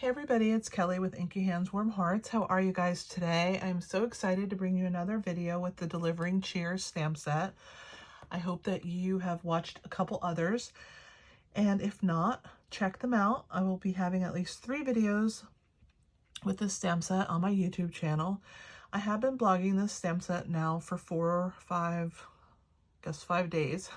Hey everybody, it's Kelly with Inky Hands Warm Hearts. How are you guys today? I'm so excited to bring you another video with the Delivering Cheers stamp set. I hope that you have watched a couple others, and if not, check them out. I will be having at least 3 videos with this stamp set on my YouTube channel. I have been blogging this stamp set now for 5 days.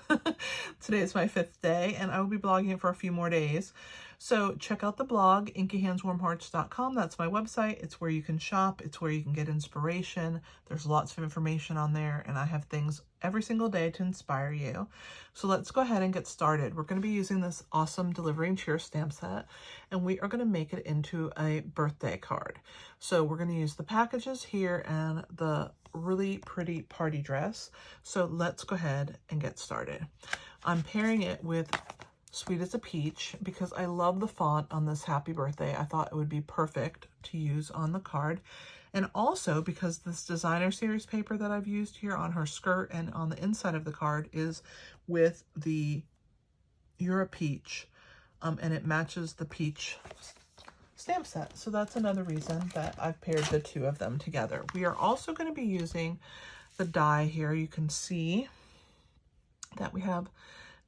Today is my 5th day, and I will be blogging it for a few more days. So check out the blog, inkyhandswarmhearts.com. That's my website. It's where you can shop. It's where you can get inspiration. There's lots of information on there, and I have things every single day to inspire you. So let's go ahead and get started. We're going to be using this awesome Delivering Cheers stamp set, and we are going to make it into a birthday card. So we're going to use the packages here and the really pretty party dress. So let's go ahead and get started. I'm pairing it with Sweet as a Peach because I love the font on this happy birthday. I thought it would be perfect to use on the card. And also because this designer series paper that I've used here on her skirt and on the inside of the card is with the You're a Peach, and it matches the peach stamp set. So that's another reason that I've paired the two of them together. We are also going to be using the die here. You can see that we have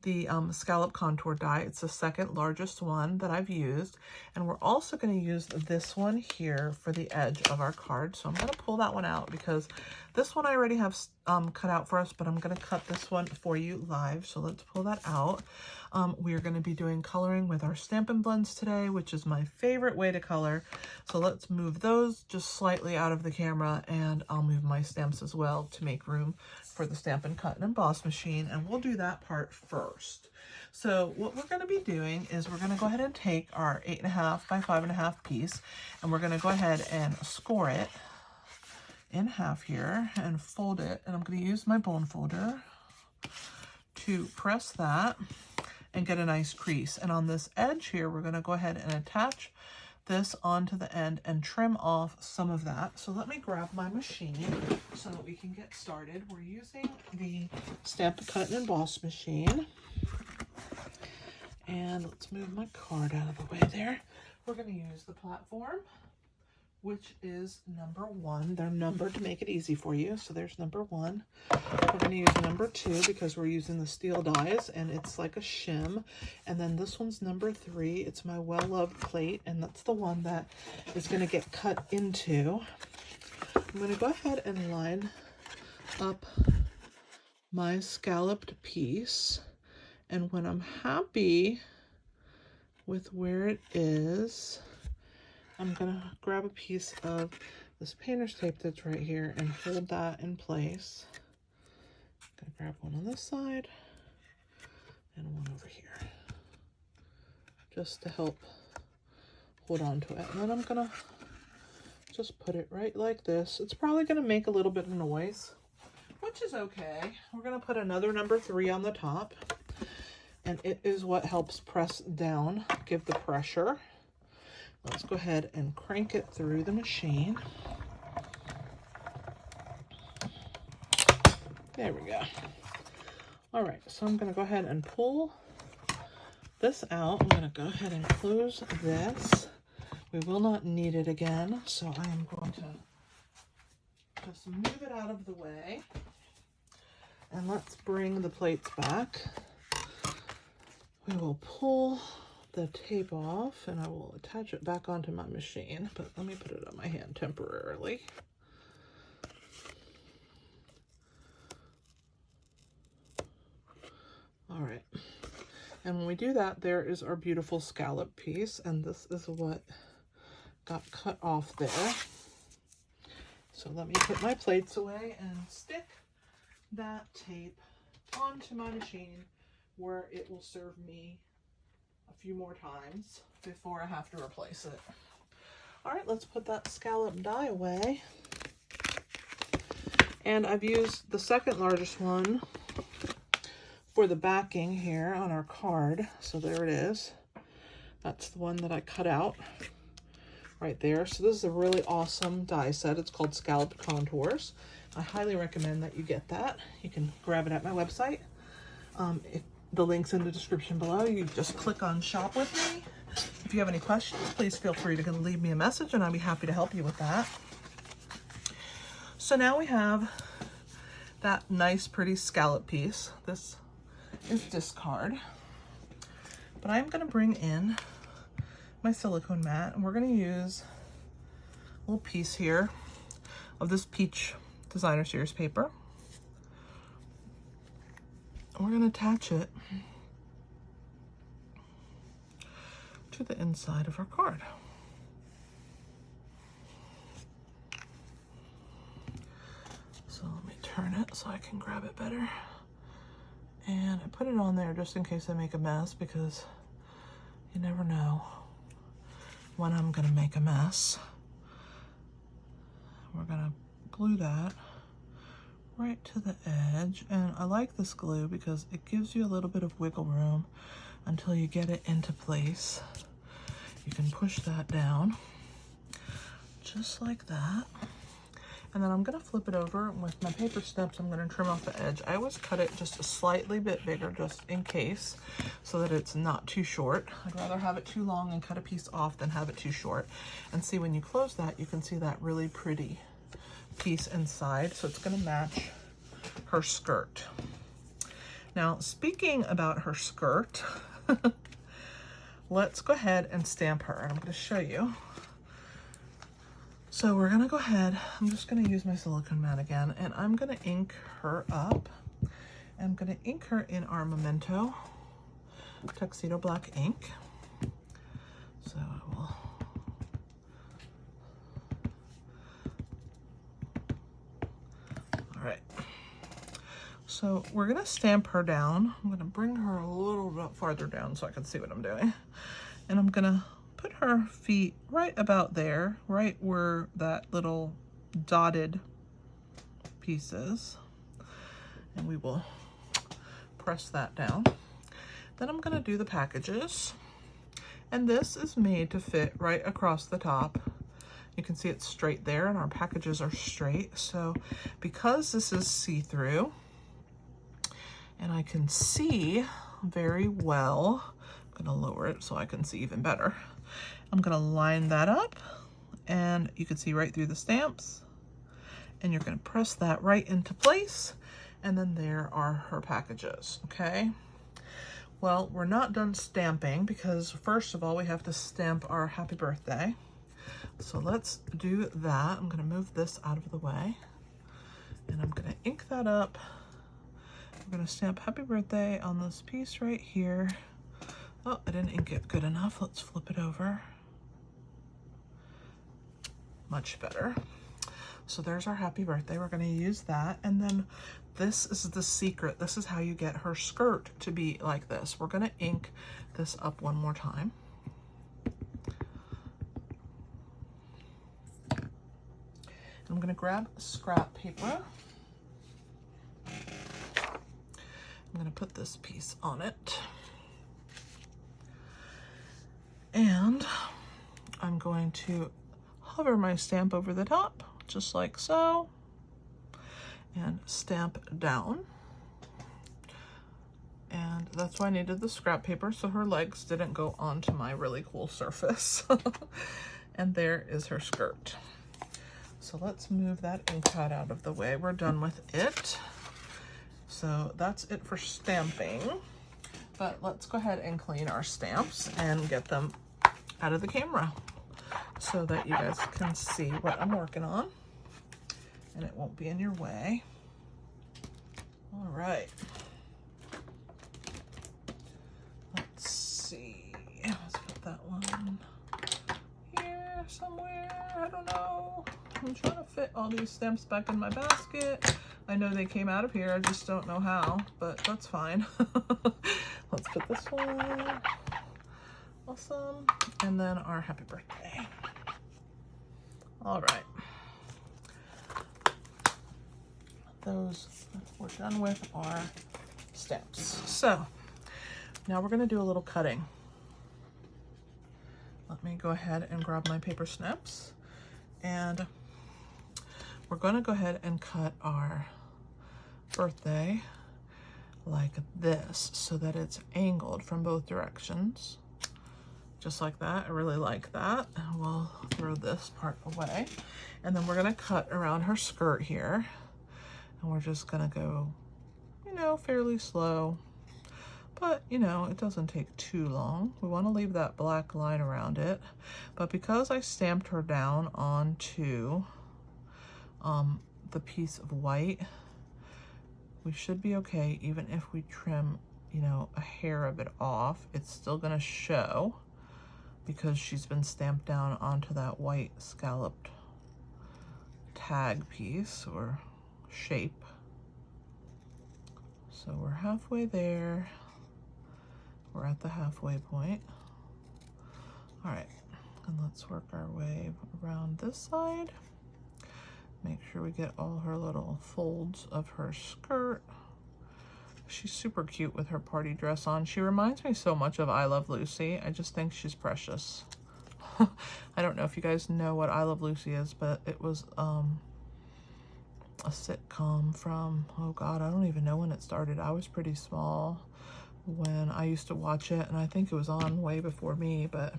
the scallop contour die. It's the second largest one that I've used, and we're also going to use this one here for the edge of our card. So I'm going to pull that one out because this one I already have cut out for us, but I'm going to cut this one for you live. So let's pull that out. We are going to be doing coloring with our Stampin' Blends today, which is my favorite way to color. So let's move those just slightly out of the camera, and I'll move my stamps as well to make room for the Stampin' Cut and Emboss machine, and we'll do that part first. So what we're going to be doing is we're going to go ahead and take our 8.5 by 5.5 piece, and we're going to go ahead and score it in half here and fold it, and I'm going to use my bone folder to press that and get a nice crease. And on this edge here, we're going to go ahead and attach this onto the end and trim off some of that. So let me grab my machine so that we can get started. We're using the Stampin' Cut and Emboss machine. And let's move my card out of the way there. We're going to use the platform, which is number 1. They're numbered to make it easy for you. So there's number 1. We're going to use number 2 because we're using the steel dies and it's like a shim. And then this one's number 3. It's my well-loved plate, and that's the one that is going to get cut into. I'm going to go ahead and line up my scalloped piece. And when I'm happy with where it is, I'm going to grab a piece of this painter's tape that's right here and hold that in place. I'm going to grab one on this side and one over here just to help hold on to it. And then I'm going to just put it right like this. It's probably going to make a little bit of noise, which is okay. We're going to put another number 3 on the top, and it is what helps press down, give the pressure. Let's go ahead and crank it through the machine. There we go. All right, so I'm going to go ahead and pull this out. I'm going to go ahead and close this. We will not need it again, so I am going to just move it out of the way. And let's bring the plates back. We will pull the tape off, and I will attach it back onto my machine, but let me put it on my hand temporarily. All right, and when we do that, there is our beautiful scallop piece, and this is what got cut off there. So let me put my plates away and stick that tape onto my machine where it will serve me a few more times before I have to replace it. All right, let's put that scallop die away. And I've used the second largest one for the backing here on our card. So there it is. That's the one that I cut out right there. So this is a really awesome die set. It's called Scalloped Contours. I highly recommend that you get that. You can grab it at my website. The link's in the description below. You just click on Shop With Me, If you have any questions, please feel free to leave me a message and I'll be happy to help you with that. So now we have that nice pretty scallop piece. This is discard, but I'm going to bring in my silicone mat and we're going to use a little piece here of this peach designer series paper. We're going to attach it to the inside of our card. So let me turn it so I can grab it better. And I put it on there just in case I make a mess, because you never know when I'm gonna make a mess. We're gonna glue that right to the edge. And I like this glue because it gives you a little bit of wiggle room until you get it into place. You can push that down just like that. And then I'm gonna flip it over with my paper snips. I'm gonna trim off the edge. I always cut it just a slightly bit bigger just in case, so that it's not too short. I'd rather have it too long and cut a piece off than have it too short. And see, when you close that, you can see that really pretty piece inside. So it's gonna match her skirt. Now, speaking about her skirt, let's go ahead and stamp her. And I'm gonna show you. So we're gonna go ahead, I'm just gonna use my silicone mat again, and I'm gonna ink her up. I'm gonna ink her in our Memento Tuxedo Black ink. So I will, all right. So we're gonna stamp her down. I'm gonna bring her a little bit farther down so I can see what I'm doing. And I'm gonna put her feet right about there, right where that little dotted piece is. And we will press that down. Then I'm gonna do the packages. And this is made to fit right across the top. You can see it's straight there and our packages are straight. So because this is see-through and I can see very well, I'm gonna lower it so I can see even better. I'm gonna line that up and you can see right through the stamps, and you're gonna press that right into place, and then there are her packages, okay? Well, we're not done stamping because first of all, we have to stamp our happy birthday. So let's do that. I'm gonna move this out of the way and I'm gonna ink that up. We're gonna stamp happy birthday on this piece right here. Oh, I didn't ink it good enough. Let's flip it over. Much better. So there's our happy birthday. We're going to use that. And then this is the secret. This is how you get her skirt to be like this. We're going to ink this up one more time. I'm going to grab scrap paper. I'm going to put this piece on it. And I'm going to hover my stamp over the top, just like so, and stamp down. And that's why I needed the scrap paper, so her legs didn't go onto my really cool surface. And there is her skirt. So let's move that ink pad out of the way. We're done with it. So that's it for stamping. But let's go ahead and clean our stamps and get them out of the camera so that you guys can see what I'm working on and it won't be in your way. All right. Let's see. Let's put that one here somewhere. I don't know. I'm trying to fit all these stamps back in my basket. I know they came out of here. I just don't know how, but that's fine. Let's put this one. Awesome. And then our happy birthday. All right. Those we're done with our stamps. So now we're going to do a little cutting. Let me go ahead and grab my paper snips, and we're going to go ahead and cut our birthday like this so that it's angled from both directions. just like that. I really like that. And we'll throw this part away. And then we're gonna cut around her skirt here. And we're just gonna go, you know, fairly slow. But, you know, it doesn't take too long. We want to leave that black line around it. But because I stamped her down onto the piece of white, we should be okay. Even if we trim, you know, a hair of it off, it's still going to show because she's been stamped down onto that white scalloped tag piece or shape. So we're halfway there. We're at the halfway point. All right, and let's work our way around this side. Make sure we get all her little folds of her skirt. She's super cute with her party dress on. She reminds me so much of I Love Lucy. I just think she's precious. I don't know if you guys know what I Love Lucy is, but it was a sitcom from, oh God, I don't even know when it started. I was pretty small when I used to watch it, and I think it was on way before me, but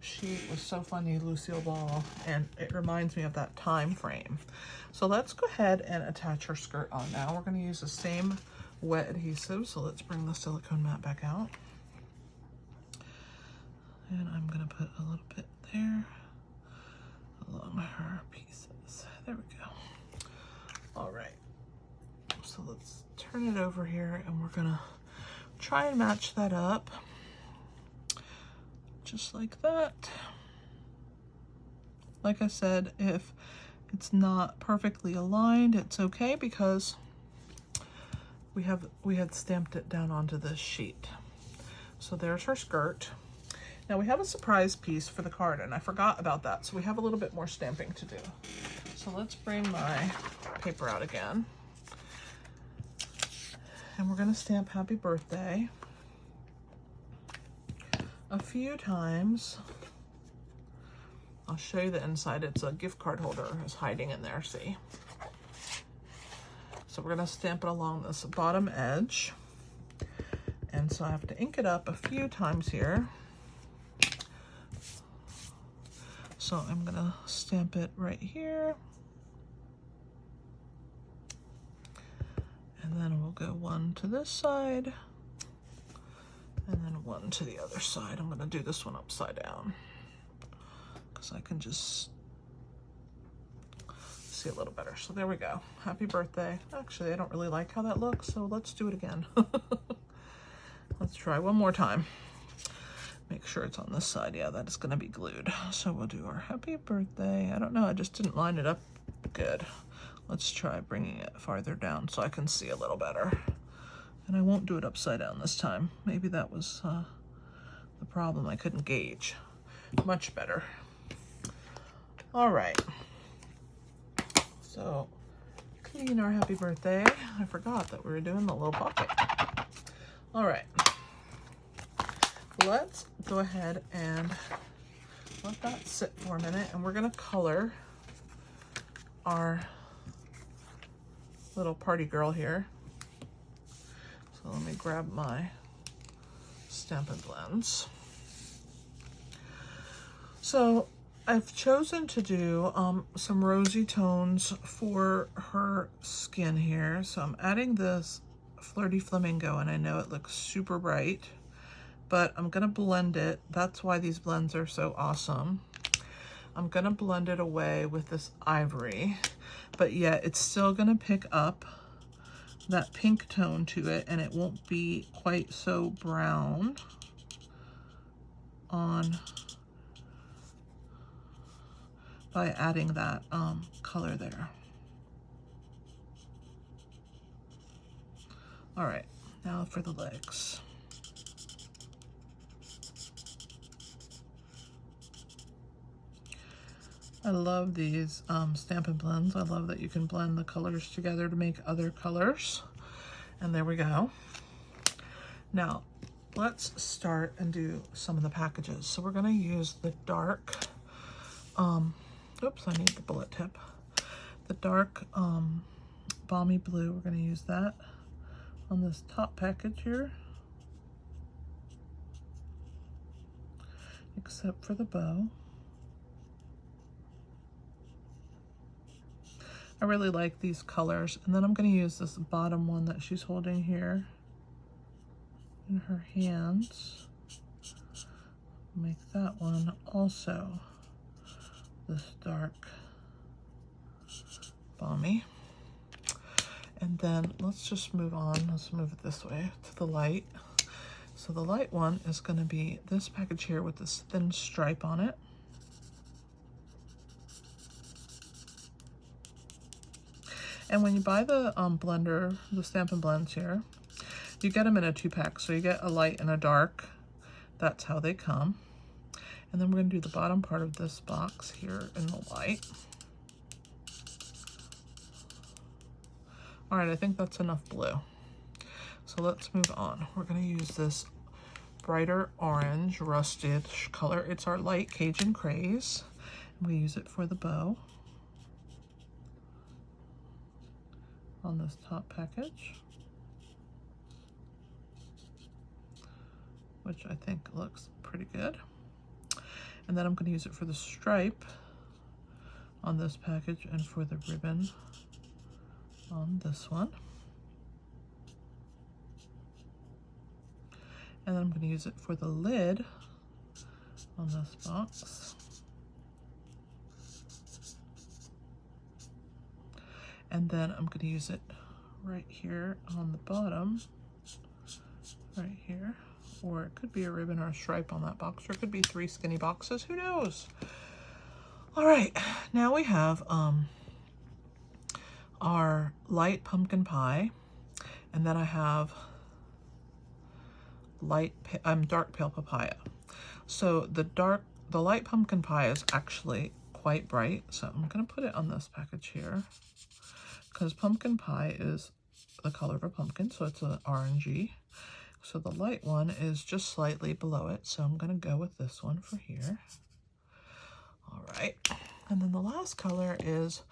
she was so funny, Lucille Ball, and it reminds me of that time frame. So let's go ahead and attach her skirt on now. We're going to use the same wet adhesive, so let's bring the silicone mat back out. And I'm going to put a little bit there along her pieces. There we go. All right, so let's turn it over here, and we're going to try and match that up just like that. Like I said, if it's not perfectly aligned, it's okay because we had stamped it down onto this sheet. So there's her skirt. Now we have a surprise piece for the card, and I forgot about that, so we have a little bit more stamping to do. So let's bring my paper out again. And we're going to stamp happy birthday a few times. I'll show you the inside. It's a gift card holder is hiding in there, see? So we're going to stamp it along this bottom edge. And so I have to ink it up a few times here. So I'm going to stamp it right here. And then we'll go one to this side, and then one to the other side. I'm going to do this one upside down because I can just see a little better. So there we go. Happy birthday. Actually, I don't really like how that looks, so let's do it again. Let's try one more time. Make sure it's on this side. Yeah, that is going to be glued. So we'll do our happy birthday. I don't know. I just didn't line it up good. Let's try bringing it farther down so I can see a little better. And I won't do it upside down this time. Maybe that was the problem. I couldn't gauge. Much better. All right. So, clean our happy birthday. I forgot that we were doing the little pocket. All right. Let's go ahead and let that sit for a minute. And we're going to color our little party girl here. So let me grab my Stampin' Blends. So I've chosen to do some rosy tones for her skin here. So I'm adding this Flirty Flamingo, and I know it looks super bright, but I'm gonna blend it. That's why these blends are so awesome. I'm gonna blend it away with this Ivory, but yet it's still gonna pick up that pink tone to it, and it won't be quite so brown on by adding that color there. All right, now for the legs. I love these Stampin' Blends. I love that you can blend the colors together to make other colors. And there we go. Now, let's start and do some of the packages. So we're gonna use the dark, oops, I need the bullet tip. The dark Balmy Blue, we're gonna use that on this top package here. except for the bow. I really like these colors. And then I'm going to use this bottom one that she's holding here in her hands. Make that one also this dark balmy. And then let's just move on. Let's move it this way to the light. So the light one is going to be this package here with this thin stripe on it. And when you buy the blender, the Stampin' Blends here, you get them in a 2-pack. So you get a light and a dark. That's how they come. And then we're going to do the bottom part of this box here in the light. All right, I think that's enough blue. So let's move on. We're going to use this brighter orange rusted color. It's our light Cajun Craze. We use it for the bow on this top package, which I think looks pretty good. And then I'm going to use it for the stripe on this package and for the ribbon on this one. And then I'm going to use it for the lid on this box. And then I'm going to use it right here on the bottom, right here. Or it could be a ribbon or a stripe on that box, or it could be 3 skinny boxes, who knows? All right, now we have our light pumpkin pie, and then I have dark pale papaya. So the light pumpkin pie is actually quite bright, so I'm going to put it on this package here, because pumpkin pie is the color of a pumpkin, so it's an orangey. So the light one is just slightly below it, so I'm going to go with this one for here. All right, and then the last color is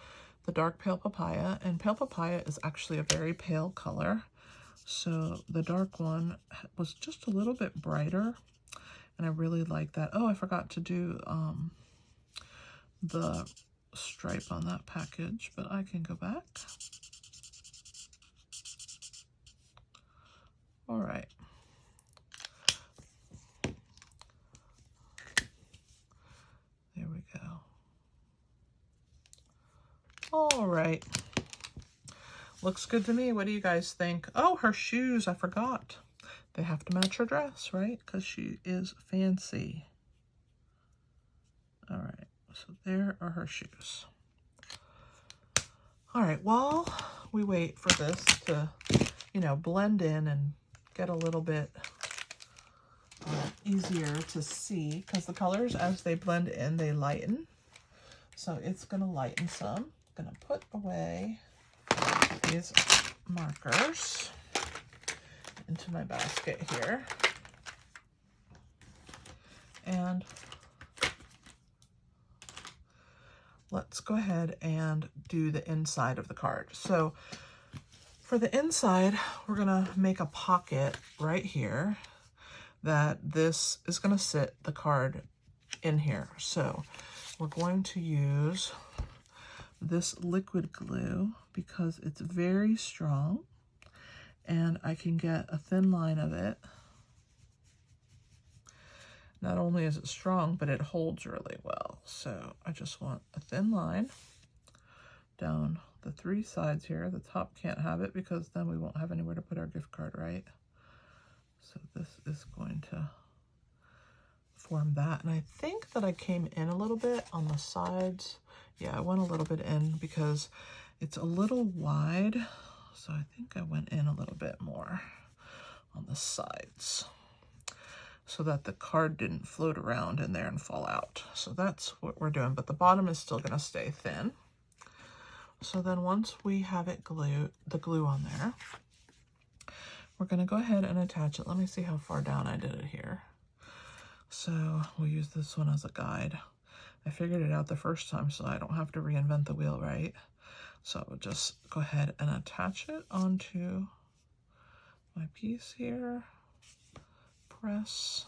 the dark pale papaya, and pale papaya is actually a very pale color. So the dark one was just a little bit brighter, and I really like that. Oh, I forgot to do the stripe on that package, but I can go back. All right. There we go. All right. Looks good to me. What do you guys think? Oh, her shoes, I forgot. They have to match her dress, right? Because she is fancy. All right, so there are her shoes. All right, while we wait for this to, you know, blend in and get a little bit easier to see, because the colors, as they blend in, they lighten. So it's going to lighten some. I'm going to put away these markers into my basket here. And let's go ahead and do the inside of the card. So for the inside, we're going to make a pocket right here that this is going to sit the card in here. So we're going to use this liquid glue because it's very strong, and I can get a thin line of it. Not only is it strong, but it holds really well. So I just want a thin line down the 3 sides here. The top can't have it because then we won't have anywhere to put our gift card, right? So this is going to form that. And I think that I came in a little bit on the sides. Yeah, I went a little bit in because it's a little wide. So I think I went in a little bit more on the sides so that the card didn't float around in there and fall out. So that's what we're doing, but the bottom is still gonna stay thin. So then once we have it glued, the glue on there, we're gonna go ahead and attach it. Let me see how far down I did it here. So we'll use this one as a guide. I figured it out the first time, so I don't have to reinvent the wheel, right? So we'll just go ahead and attach it onto my piece here. Press.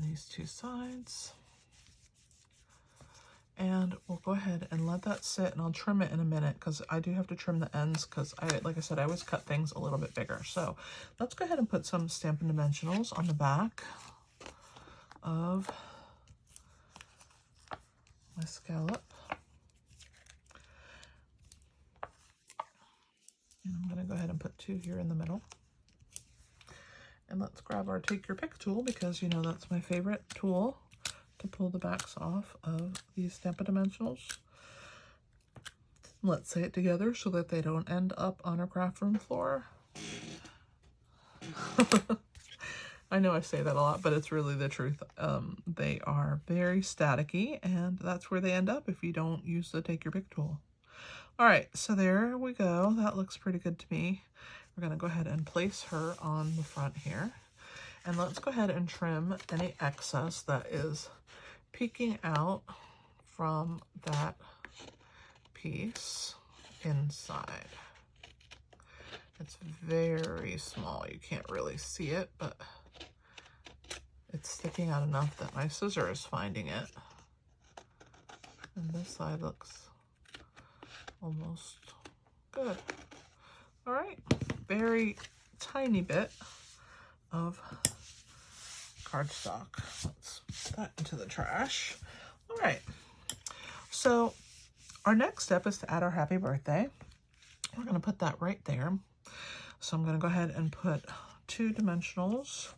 on these two sides. And we'll go ahead and let that sit, and I'll trim it in a minute because I do have to trim the ends because like I said, I always cut things a little bit bigger. So let's go ahead and put some Stampin' Dimensionals on the back of my scallop. And I'm going to go ahead and put 2 here in the middle. And let's grab our Take Your Pick tool because you know that's my favorite tool to pull the backs off of these Stampin' Dimensionals. Let's say it together so that they don't end up on our craft room floor. I know I say that a lot, but it's really the truth. They are very staticky, and that's where they end up if you don't use the Take Your Pick tool. All right, so there we go. That looks pretty good to me. We're going to go ahead and place her on the front here. And let's go ahead and trim any excess that is peeking out from that piece inside. It's very small. You can't really see it, but it's sticking out enough that my scissor is finding it. And this side looks almost good. All right, very tiny bit of cardstock. Let's put that into the trash. All right, so our next step is to add our happy birthday. We're going to put that right there. So I'm going to go ahead and put 2 dimensionals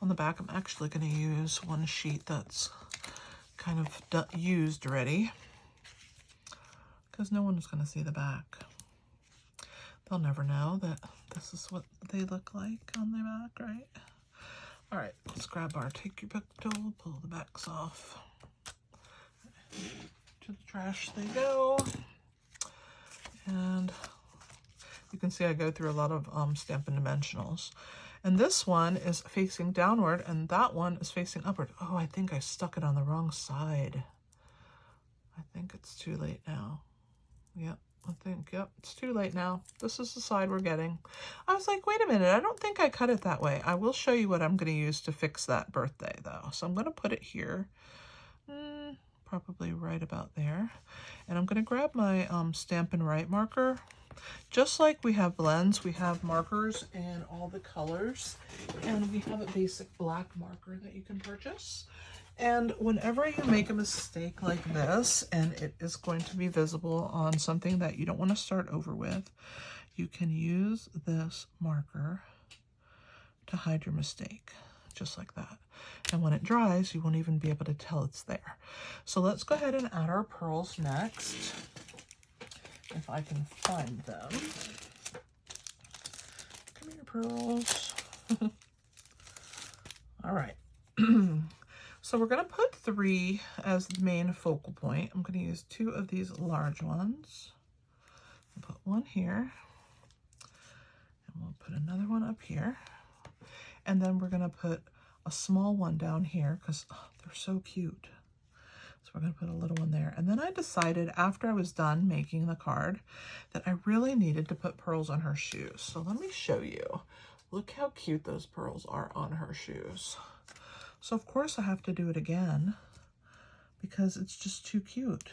on the back. I'm actually going to use one sheet that's kind of used already because no one is going to see the back. They'll never know that this is what they look like on the back, right? All right, let's grab our Take Your Pick tool, pull the backs off. To the trash they go. And you can see I go through a lot of Stampin' Dimensionals. And this one is facing downward, and that one is facing upward. Oh, I think I stuck it on the wrong side. I think it's too late now. Yep. Yep, it's too late now. This is the side we're getting. I was like, wait a minute, I don't think I cut it that way. I will show you what I'm going to use to fix that birthday, though. So I'm going to put it here, probably right about there. And I'm going to grab my Stampin' Right marker. Just like we have blends, we have markers in all the colors. And we have a basic black marker that you can purchase. And whenever you make a mistake like this, and it is going to be visible on something that you don't want to start over with, you can use this marker to hide your mistake, just like that. And when it dries, you won't even be able to tell it's there. So let's go ahead and add our pearls next, if I can find them. Come here, pearls. All right. So we're going to put 3 as the main focal point. I'm going to use 2 of these large ones. I'll put one here. And we'll put another one up here. And then we're going to put a small one down here because they're so cute. So we're going to put a little one there. And then I decided after I was done making the card that I really needed to put pearls on her shoes. So let me show you. Look how cute those pearls are on her shoes. So of course I have to do it again because it's just too cute.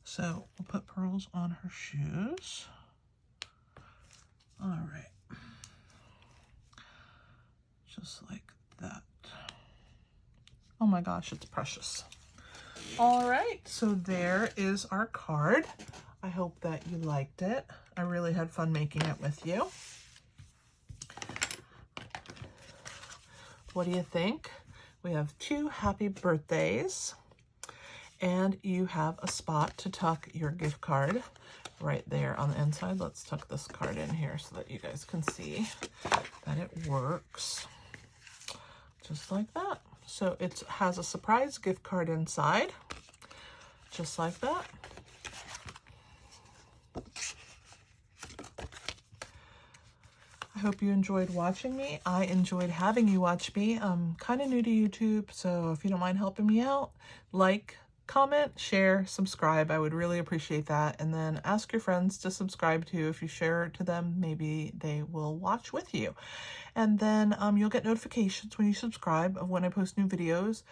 So we'll put pearls on her shoes. All right. Just like that. Oh my gosh, it's precious. All right, so there is our card. I hope that you liked it. I really had fun making it with you. What do you think? We have 2 happy birthdays, and you have a spot to tuck your gift card right there on the inside. Let's tuck this card in here so that you guys can see that it works. Just like that. So it has a surprise gift card inside, just like that. I hope you enjoyed watching me. I enjoyed having you watch me. I'm kind of new to YouTube, so if you don't mind helping me out, like, comment, share, subscribe. I would really appreciate that. And then ask your friends to subscribe too. If you share it to them, maybe they will watch with you. And then you'll get notifications when you subscribe of when I post new videos.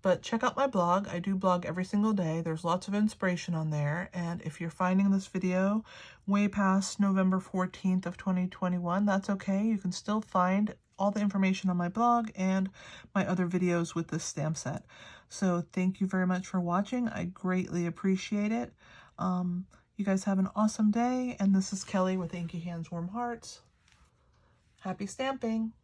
But check out my blog. I do blog every single day. There's lots of inspiration on there. And if you're finding this video way past November 14th of 2021, that's okay. You can still find all the information on my blog and my other videos with this stamp set. So thank you very much for watching. I greatly appreciate it. You guys have an awesome day. And this is Kelly with Inky Hands Warm Hearts. Happy stamping!